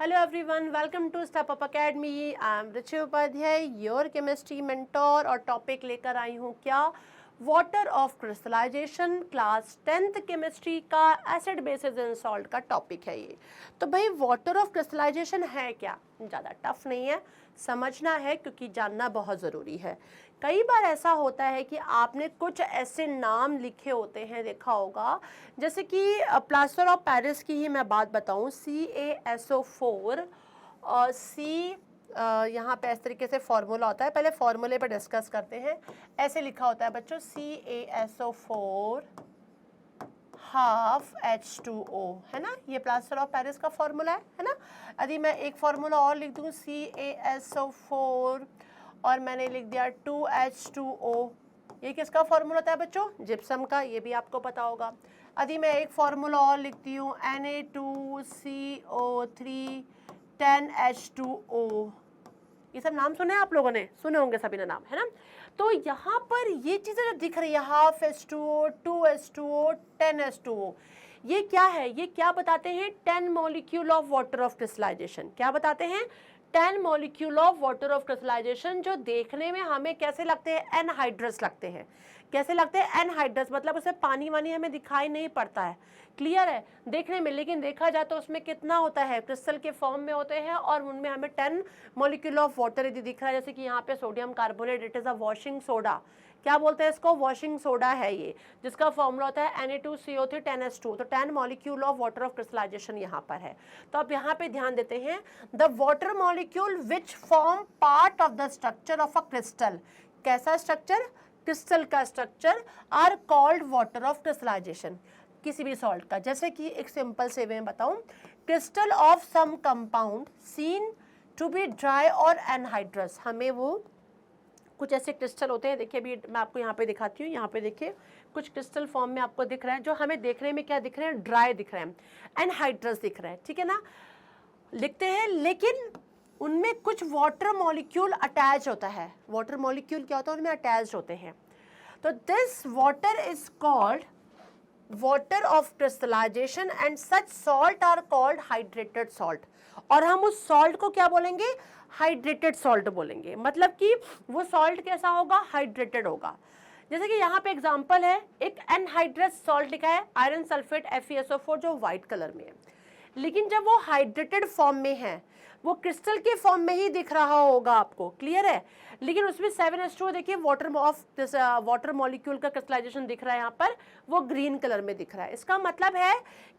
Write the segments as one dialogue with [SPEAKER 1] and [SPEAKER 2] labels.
[SPEAKER 1] Hello everyone, welcome to Step Up Academy. I am Richi Upadhyay, your chemistry mentor और topic लेकर आई हूँ क्या, water of crystallization. Class 10th chemistry का acid bases and salt का topic है ये। तो भाई वाटर ऑफ क्रिस्टलाइजेशन है क्या, ज़्यादा टफ नहीं है, समझना है क्योंकि जानना बहुत ज़रूरी है। कई बार ऐसा होता है कि आपने कुछ ऐसे नाम लिखे होते हैं, देखा होगा, जैसे कि प्लास्टर ऑफ पेरिस की ही मैं बात बताऊं, CaSO4 और यहाँ पे इस तरीके से फॉर्मूला होता है, पहले फॉर्मूले पर डिस्कस करते हैं। ऐसे लिखा होता है बच्चों, CaSO4 हाफ H2O, है ना, ये प्लास्टर ऑफ पेरिस का फॉर्मूला है ना। यदि मैं एक फॉर्मूला और लिख दूं, CaSO4 और मैंने लिख दिया 2H2O, ये किसका फॉर्मूला होता है बच्चों, जिप्सम का, ये भी आपको पता होगा। यदि मैं एक फॉर्मूला और लिखती हूँ, Na2CO3 10H2O, ये सब नाम सुने आप लोगों ने, सुने होंगे सभी ने नाम, है ना। तो यहाँ पर ये चीज़ें जो दिख रही है, हाफ H2O, 2H2O, 10H2O, ये क्या है, ये क्या बताते हैं, 10 molecule of water of crystallization. क्या बताते हैं, 10 molecule of water of crystallization, जो देखने में हमें कैसे लगते हैं, एनहाइड्रस लगते हैं। कैसे लगते हैं, एनहाइड्रस, मतलब उसमें पानी वानी हमें दिखाई नहीं पड़ता है, क्लियर है देखने में, लेकिन देखा जाए तो उसमें कितना होता है, क्रिस्टल के फॉर्म में होते हैं और उनमें हमें 10 मॉलिक्यूल ऑफ वाटर यदि दिख रहा है, जैसे कि यहाँ पे sodium carbonate, it is a washing soda. क्या बोलते हैं इसको, वॉशिंग सोडा है ये, जिसका फॉर्मूला होता है Na2CO3 10H2। तो 10 molecule of water of crystallization यहाँ पर है। तो अब यहाँ पे ध्यान देते हैं, the water molecule which form part of the structure of a crystal. कैसा स्ट्रक्चर, क्रिस्टल का structure, are called water of crystallization, किसी भी सॉल्ट का। जैसे कि एक सिंपल से मैं बताऊं, crystal of some compound seen to be dry और एनहाइड्रस, हमें वो कुछ ऐसे क्रिस्टल होते हैं, देखिए अभी मैं आपको यहाँ पे दिखाती हूँ, यहाँ पे देखिए कुछ क्रिस्टल फॉर्म में आपको दिख रहा है, जो हमें देखने में क्या दिख रहे हैं, ड्राई दिख रहे हैं, एनहाइड्रस दिख रहा है, ठीक है ना, लिखते हैं, लेकिन उनमें कुछ वाटर मॉलिक्यूल अटैच होता है। वाटर मॉलिक्यूल क्या होता है, उनमें अटैच होते हैं। तो this water is called water of crystallization and such salt are called hydrated salt. और हम उस सॉल्ट को क्या बोलेंगे, हाइड्रेटेड सॉल्ट बोलेंगे। मतलब कि वो सॉल्ट कैसा होगा, हाइड्रेटेड होगा। जैसे कि यहाँ पे एग्जांपल है, एक एनहाइड्रस सॉल्ट लिखा है, आयरन सल्फेट FeSO4, जो व्हाइट कलर में है, लेकिन जब वो हाइड्रेटेड फॉर्म में है, वो क्रिस्टल के फॉर्म में ही दिख रहा होगा आपको, क्लियर है, लेकिन उसमें 7H2O देखिए, water of this water molecule का क्रिस्टलाइजेशन दिख रहा है यहाँ पर, वो ग्रीन कलर में दिख रहा है। इसका मतलब है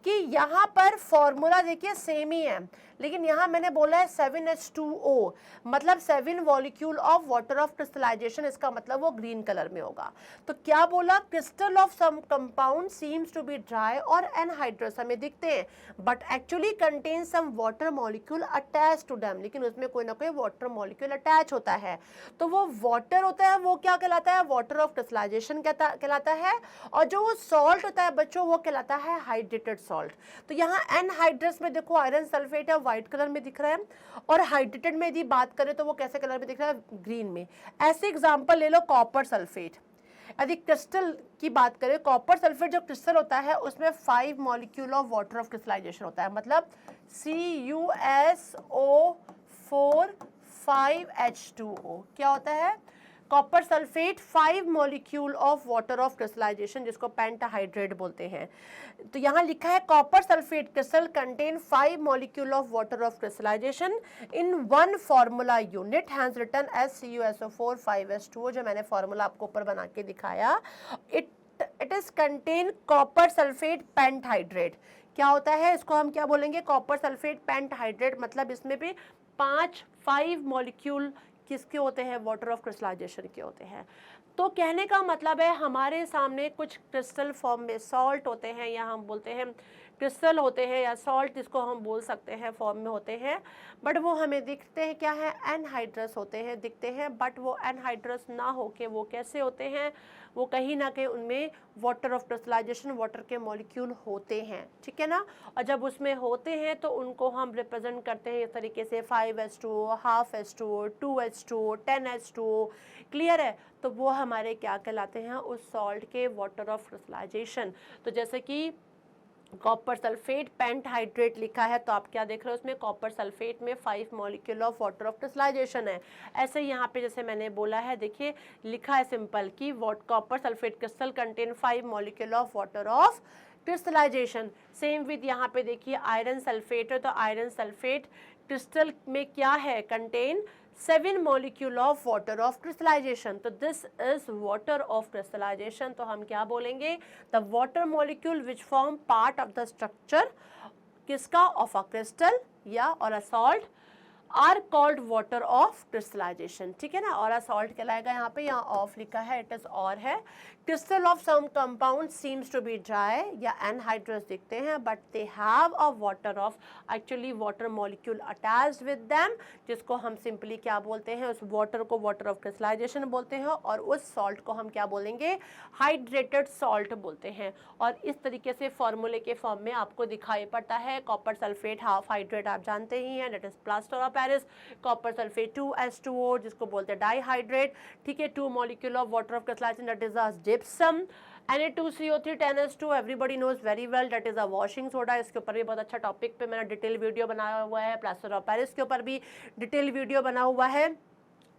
[SPEAKER 1] कि यहाँ पर फॉर्मूला देखिए सेम ही है, लेकिन यहाँ मैंने बोला है 7H2O, मतलब 7 molecule of water of crystallization, इसका मतलब वो ग्रीन कलर में होगा। तो क्या बोला, crystal of some compound seems to be dry और एनहाइड्रस हमें दिखते हैं, but actually contain some water molecule attach to them, लेकिन उसमें कोई ना कोई वाटर मॉलिक्यूल अटैच होता है। तो वो वाटर होता है, वो क्या कहलाता है, वाटर ऑफ क्रिस्टलाइजेशन कहलाता है। और जो वो सॉल्ट होता है बच्चों, वो कहलाता है हाइड्रेटेड सॉल्ट। तो यहाँ एनहाइड्रस में देखो आयरन सल्फेट है, व्हाइट कलर में दिख रहा है, और हाइड्रेटेड में यदि बात करें तो वो कैसे कलर में दिख रहा है, ग्रीन में। ऐसे एग्जाम्पल ले लो, कॉपर सल्फेट। यदि क्रिस्टल की बात करें, कॉपर सल्फेट जो क्रिस्टल होता है, उसमें 5 molecule of water of crystallization होता है, मतलब CuSO4 5H2O क्या होता है, copper sulphate 5 molecule of water of crystallization, जिसको पेंटाहाइड्रेट बोलते हैं। तो यहाँ लिखा है, copper sulphate crystal contain 5 molecule of water of crystallization in 1 formula unit, hence written as CuSO4 5H2O, जो मैंने फॉर्मूला आपको ऊपर बना के दिखाया। It is contain copper sulphate pentahydrate. क्या होता है, इसको हम क्या बोलेंगे, कॉपर सल्फेट पेंटाहाइड्रेट, मतलब इसमें भी 5 मॉलिक्यूल किसके होते हैं, वाटर ऑफ क्रिस्टलाइजेशन के होते हैं। तो कहने का मतलब है, हमारे सामने कुछ क्रिस्टल फॉर्म में सॉल्ट होते हैं, या हम बोलते हैं क्रिस्टल होते हैं, या सॉल्ट जिसको हम बोल सकते हैं, फॉर्म में होते हैं, बट वो हमें दिखते हैं क्या है, एनहाइड्रस होते हैं, दिखते हैं, बट वो एनहाइड्रस ना होके वो कैसे होते हैं, वो कहीं ना कहीं उनमें वाटर ऑफ क्रिस्टलाइजेशन, वाटर के मॉलिक्यूल होते हैं, ठीक है ना। और जब उसमें होते हैं तो उनको हम रिप्रेजेंट करते हैं इस तरीके से, 5H2O, half H2O, 2H2O, 10H2O, clear है। तो वो हमारे क्या कहलाते हैं, उस सॉल्ट के वाटर ऑफ क्रिस्टलाइजेशन। तो जैसे कि कॉपर सल्फेट पेंट हाइड्रेट लिखा है, तो आप क्या देख रहे हो उसमें, कॉपर सल्फेट में 5 molecule of water of crystallization है। ऐसे ही यहाँ पे जैसे मैंने बोला है, देखिए लिखा है सिंपल कि copper sulphate crystal contain 5 molecule of water of crystallization. Same with यहाँ पे देखिए आयरन सल्फेट है, तो आयरन सल्फेट क्रिस्टल में क्या है, contain 7 molecule of water of crystallization. तो this is water of crystallization. तो हम क्या बोलेंगे, the water molecule which form part of the structure किसका, ऑफ अ क्रिस्टल या और a salt are called water of crystallization. ठीक है ना, और अ सॉल्ट कहलाएगा यहाँ पे, यहाँ ऑफ लिखा है, इट इज और है। Crystal of some compound seems to be dry या एनहाइड्रस दिखते हैं, but they have a water of, actually water molecule attached with them, जिसको हम सिंपली क्या बोलते हैं, उस वाटर को वाटर ऑफ क्रिस्टलाइजेशन बोलते हैं, और उस सॉल्ट को हम क्या बोलेंगे, हाइड्रेटेड सॉल्ट बोलते हैं। और इस तरीके से फॉर्मूले के फॉर्म में आपको दिखाई पड़ता है। कॉपर सल्फेट हाफ हाइड्रेट आप जानते ही हैं, that is plaster of Paris. Copper sulphate 2H2O जिसको बोलते हैं डाईहाइड्रेट। ठीक है, 2 molecule of water of crystallization, that is a gypsum. Na2CO3 10H2 everybody knows very well, that is a washing soda. इसके ऊपर भी बहुत अच्छा टॉपिक पे मैंने डिटेल वीडियो बनाया हुआ है। प्लास्टर ऑफ पेरिस के ऊपर भी डिटेल वीडियो बना हुआ है।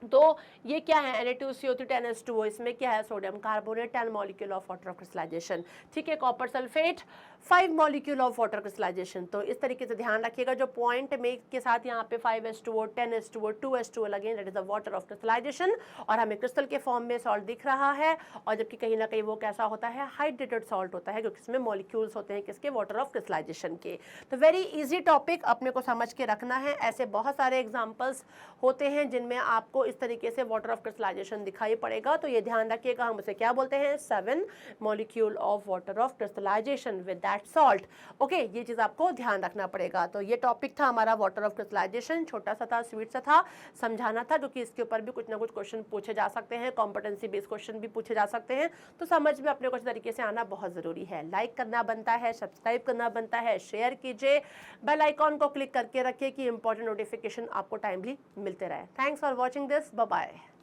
[SPEAKER 1] तो ये क्या है, Na2CO3 10H2O, इसमें क्या है, sodium carbonate 10 molecule of water of crystallization. ठीक है, copper sulphate 5 molecule of water crystallization. तो इस तरीके से ध्यान रखिएगा, जो पॉइंट में के साथ यहाँ पे 5H2O 10H2O 2H2O लगे, that is the water of crystallization, और हमें क्रिस्टल के फॉर्म में सॉल्ट दिख रहा है, और जबकि कहीं ना कहीं वो कैसा होता है, हाइड्रेटेड सॉल्ट होता है, क्योंकि इसमें मॉलिक्यूल्स होते हैं किसके, वाटर ऑफ क्रिस्टलाइजेशन के। तो वेरी इजी टॉपिक अपने को समझ के रखना है। ऐसे बहुत सारे एग्जाम्पल्स होते हैं जिनमें आपको इस तरीके से वाटर ऑफ क्रिस्टलाइजेशन दिखाई पड़ेगा। तो ये ध्यान रखिएगा, हम उसे क्या बोलते हैं, 7 molecule of water of crystallization with that salt. Okay, ये चीज आपको ध्यान रखना पड़ेगा। तो ये टॉपिक था हमारा वाटर ऑफ क्रिस्टलाइजेशन, छोटा सा था, स्वीट सा था, समझाना था, क्योंकि इसके ऊपर भी कुछ ना कुछ क्वेश्चन पूछे जा सकते हैं, कॉम्पिटेंसी बेस्ड क्वेश्चन भी पूछे जा सकते हैं। तो समझ में अपने कुछ तरीके से आना बहुत जरूरी है। लाइक करना बनता है, सब्सक्राइब करना बनता है, शेयर कीजिए, बेल आइकॉन को क्लिक करके रखिए कि इंपॉर्टेंट नोटिफिकेशन आपको टाइमली मिलते रहे। Thanks for watching this, bye bye.